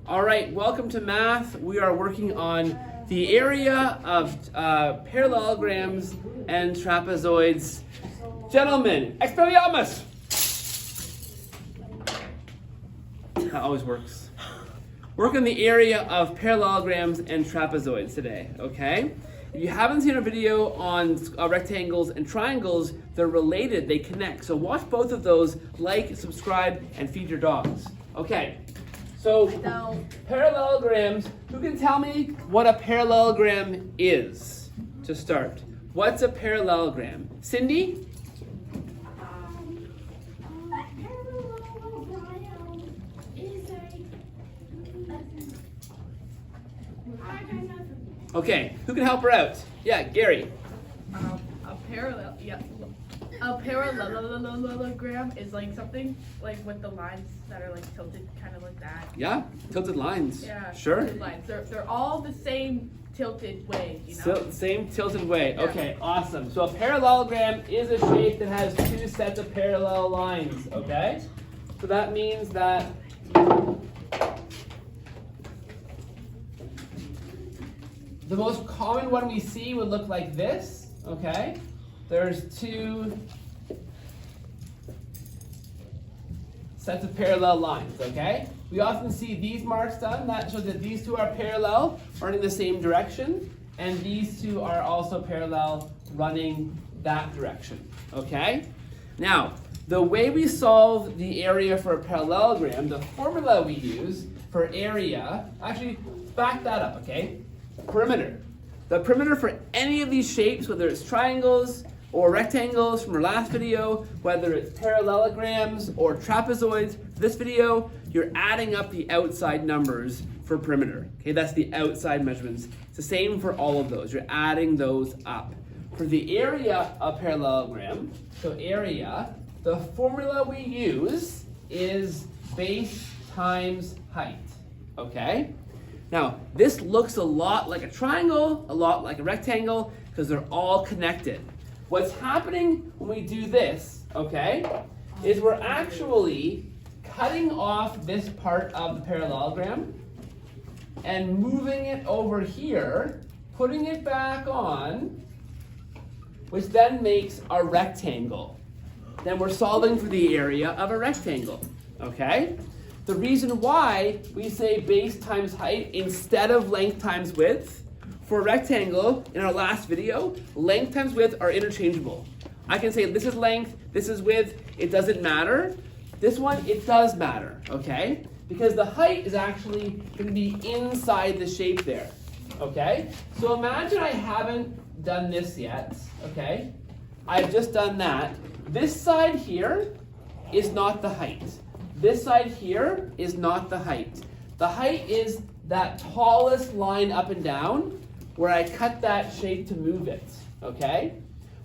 All right, welcome to math. We are working on the area of parallelograms and trapezoids. Gentlemen, expelliarmus! That always works. Work on the area of parallelograms and trapezoids today, okay? If you haven't seen a video on rectangles and triangles, they're related, they connect. So watch both of those, like, subscribe, and feed your dogs. Okay, so parallelograms, who can tell me what a parallelogram is to start? What's a parallelogram? Cindy? Okay, who can help her out? Yeah, Gary. A parallelogram is like something like with the lines that are like tilted, kind of like that. Yeah, tilted lines. Yeah, sure. Tilted lines. They're all the same tilted way, you know. Same tilted way. Yeah. Okay, awesome. So a parallelogram is a shape that has two sets of parallel lines. Okay, so that means that the most common one we see would look like this, okay? There's two sets of parallel lines, okay? We often see these marks done. That shows that these two are parallel, running the same direction, and these two are also parallel, running that direction, okay? Now, the way we solve the area for a parallelogram, the formula we use for area, actually, back that up, okay? Perimeter. The perimeter for any of these shapes, whether it's triangles or rectangles from our last video, whether it's parallelograms or trapezoids, for this video, you're adding up the outside numbers for perimeter. Okay, that's the outside measurements. It's the same for all of those. You're adding those up. For the area of parallelogram, so area, the formula we use is base times height. Okay? Now, this looks a lot like a triangle, a lot like a rectangle, because they're all connected. What's happening when we do this, okay, is we're actually cutting off this part of the parallelogram and moving it over here, putting it back on, which then makes a rectangle. Then we're solving for the area of a rectangle, okay? The reason why we say base times height instead of length times width, for a rectangle, in our last video, length times width are interchangeable. I can say this is length, this is width, it doesn't matter. This one, it does matter, okay? Because the height is actually going to be inside the shape there, okay? So imagine I haven't done this yet, okay? I've just done that. This side here is not the height. This side here is not the height. The height is that tallest line up and down where I cut that shape to move it, okay?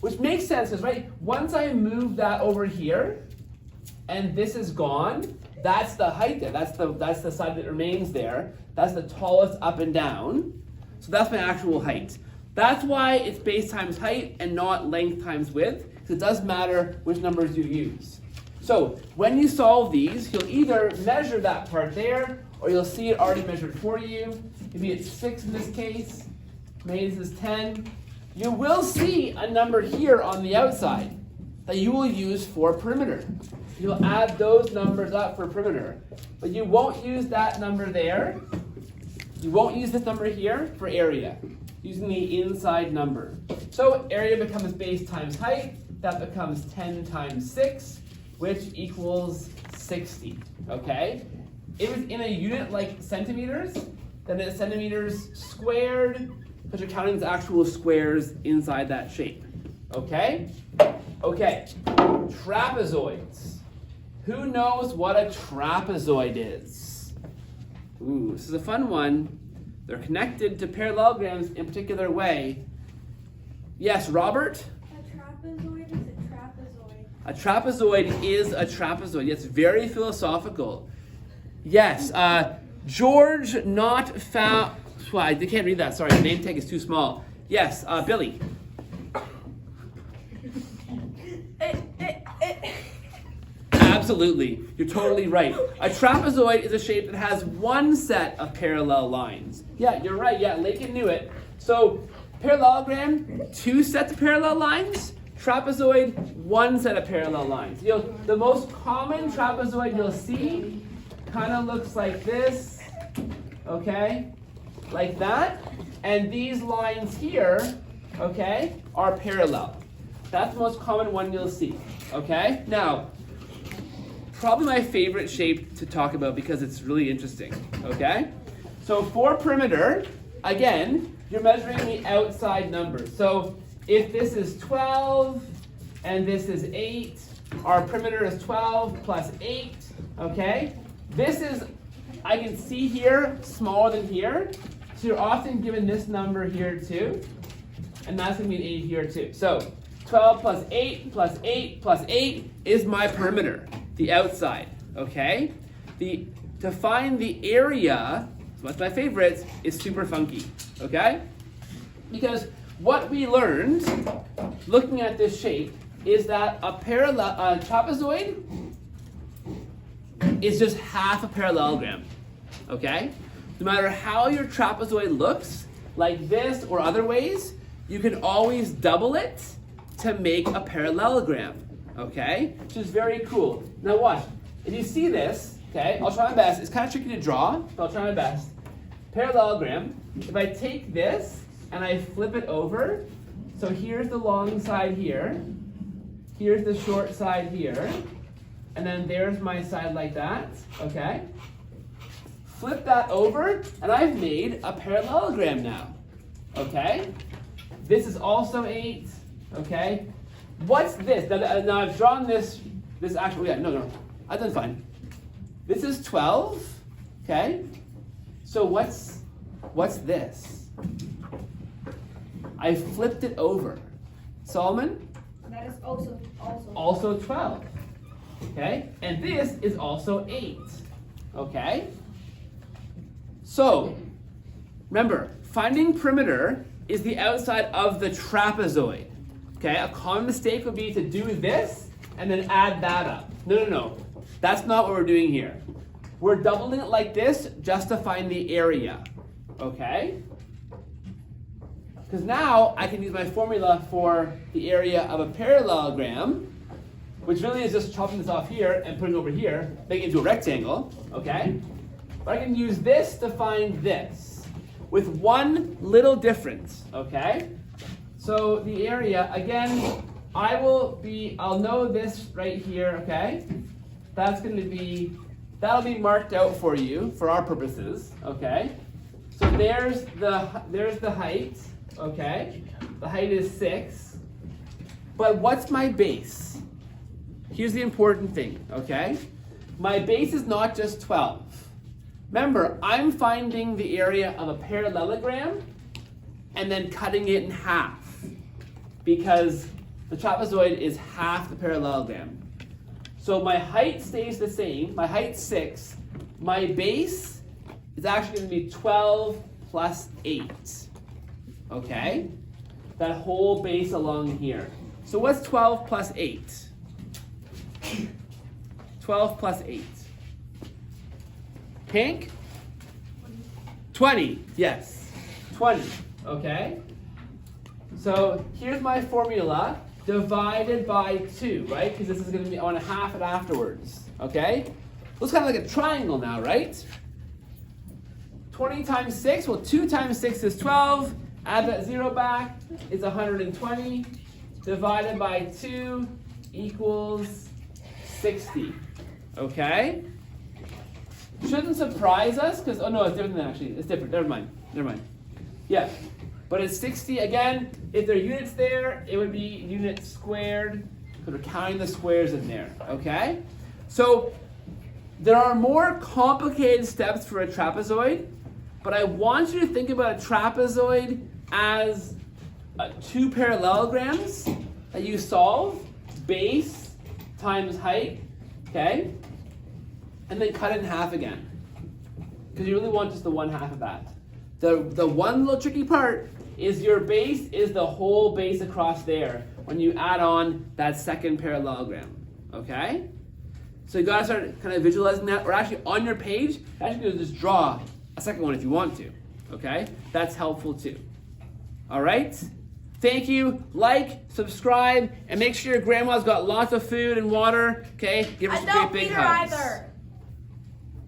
Which makes sense because, right, once I move that over here and this is gone, that's the height there. That's the side that remains there. That's the tallest up and down. So that's my actual height. That's why it's base times height and not length times width, because it does matter which numbers you use. So when you solve these, you'll either measure that part there, or you'll see it already measured for you. Maybe it's 6 in this case, maybe this is 10. You will see a number here on the outside that you will use for perimeter. You'll add those numbers up for perimeter. But you won't use that number there. You won't use this number here for area, using the inside number. So area becomes base times height. That becomes 10 times 6. Which equals 60, okay? If it's in a unit like centimeters, then it's centimeters squared, because you're counting the actual squares inside that shape, okay? Okay, trapezoids. Who knows what a trapezoid is? Ooh, this is a fun one. They're connected to parallelograms in a particular way. Yes, Robert? A trapezoid is a trapezoid. It's very philosophical. Yes, George not found. Well, I can't read that. Sorry, the name tag is too small. Yes, Billy. Absolutely. You're totally right. A trapezoid is a shape that has one set of parallel lines. Yeah, you're right. Yeah, Lakin knew it. So parallelogram, two sets of parallel lines. Trapezoid, one set of parallel lines. The most common trapezoid you'll see kind of looks like this, okay? Like that. And these lines here, okay, are parallel. That's the most common one you'll see, okay? Now, probably my favorite shape to talk about because it's really interesting, okay? So for perimeter, again, you're measuring the outside numbers. So if this is 12 and this is 8, our perimeter is 12 plus 8, okay? This is, I can see here, smaller than here. So you're often given this number here too. And that's going to be an 8 here too. So 12 plus 8 plus 8 plus 8 is my perimeter, the outside, okay? To find the area, what's my favorite, is super funky, okay? Because what we learned, looking at this shape, is that a trapezoid is just half a parallelogram, okay? No matter how your trapezoid looks, like this or other ways, you can always double it to make a parallelogram, okay? Which is very cool. Now watch, if you see this, okay, I'll try my best. It's kind of tricky to draw, but I'll try my best. Parallelogram, if I take this and I flip it over, so here's the long side here, here's the short side here, and then there's my side like that, okay? Flip that over, and I've made a parallelogram now, okay? This is also 8, okay? What's this? Now I've drawn this actually, yeah, no, I've done fine. This is 12, okay? So what's this? I flipped it over. Solomon? That is also 12, okay? And this is also 8, okay? So, remember, finding perimeter is the outside of the trapezoid, okay? A common mistake would be to do this and then add that up. No. That's not what we're doing here. We're doubling it like this just to find the area, okay? Because now I can use my formula for the area of a parallelogram, which really is just chopping this off here and putting it over here, making it into a rectangle, okay? But I can use this to find this with one little difference, okay? So the area, again, I'll know this right here, okay? That'll be marked out for you for our purposes, okay? So there's the height, okay? The height is 6. But what's my base? Here's the important thing, okay? My base is not just 12. Remember, I'm finding the area of a parallelogram and then cutting it in half because the trapezoid is half the parallelogram. So my height stays the same, my height's 6. My base is actually going to be 12 plus 8, okay? That whole base along here. So what's 12 plus 8? 12 plus 8. Pink? 20, yes, 20, okay? So here's my formula divided by 2, right? Because this is going to be, I want to half it afterwards, okay? Looks kind of like a triangle now, right? 20 times 6, well 2 times 6 is 12, add that 0 back, it's 120, divided by 2 equals 60, okay? Shouldn't surprise us, because, oh no, it's different than actually, it's different, never mind. Yeah, but it's 60, again, if there are units there, it would be units squared, because we're counting the squares in there, okay? So, there are more complicated steps for a trapezoid, but I want you to think about a trapezoid as 2 parallelograms that you solve, base times height, okay? And then cut it in half again. Because you really want just the one half of that. The one little tricky part is your base is the whole base across there when you add on that second parallelogram, okay? So you gotta start kind of visualizing that, or actually on your page, actually gonna just draw a second one if you want to. Okay? That's helpful too. All right? Thank you. Like, subscribe, and make sure your grandma's got lots of food and water. Okay? Give her some great big hugs. Either.